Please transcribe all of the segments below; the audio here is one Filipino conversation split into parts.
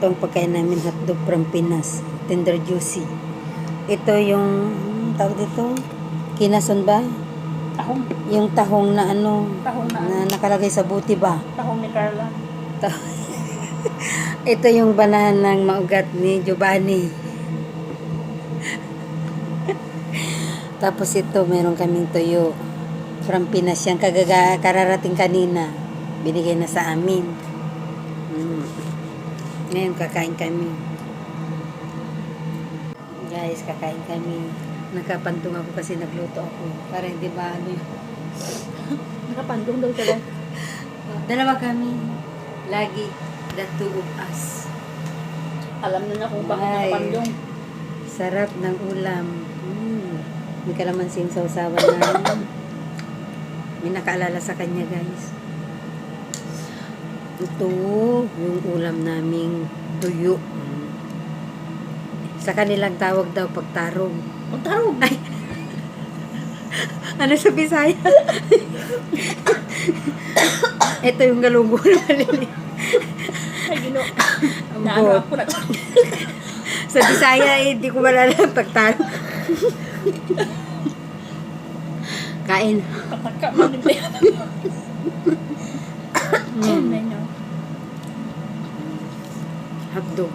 Ito ang pagkain namin, hotdog from Pinas. Tender juicy. Ito yung, tawag dito, kinason ba? Tahong. Yung tahong na ano, Tahong na na nakalagay sa buti ba? Tahong ni Carla. Ito yung banahan ng maugat ni Giovanni. Tapos ito, meron kaming tuyo. From Pinas yan, kararating kanina. Binigay na sa amin. Ngayon, kakain kami. Guys, kakain kami. Nakapantong ako kasi nagluto ako. Para hindi ba ano yun. Nakapandong daw siya. Dalawa kami. Lagi. The two of us. Alam na niya kung bakit Ay. nakapandong. Sarap ng ulam. May kalamansing sausawan na. May nakaalala sa kanya, guys. Ito, yung ulam naming tuyo. Sa kanilang tawag daw pagtarong. Pagtarong. Ay. Ano sa Bisaya? Ito yung galunggo na malili. Ay, gino. Ang Naano bot. ako na. Sa Bisaya, hindi ko malala ang pagtarong. Kain. Kataka man din ba yan? Hotdog.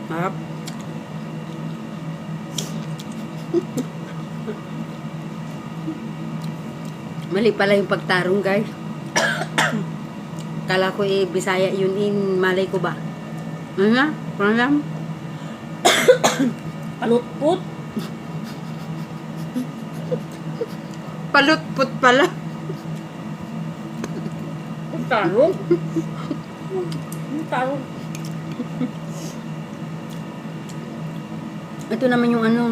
Harap. Mali pala yung pagtarong, guys. Kala ko Bisaya yun, malay ko ba? Ano na? Parang lang. Palutput. Palutput pala. Pagtarong. Pagtarong. Ito naman yung ano,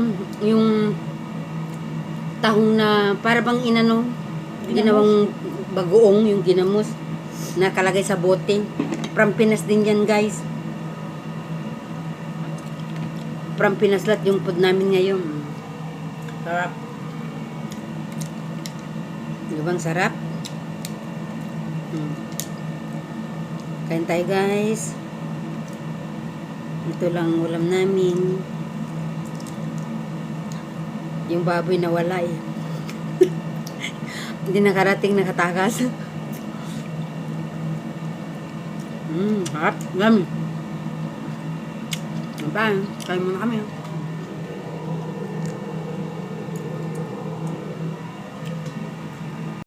yung tahong na para bang inano, ginawang bagoong, yung ginamos, nakalagay sa bote. From Pinas din yan, guys. From Pinas lahat yung food namin ngayon. Sarap. Di bang sarap? Kain tayo, guys. Ito lang ulam namin. Yung baboy na wala eh. Hindi nakarating, nakatakas. Harap. Yummy. Bye. Kain muna kami.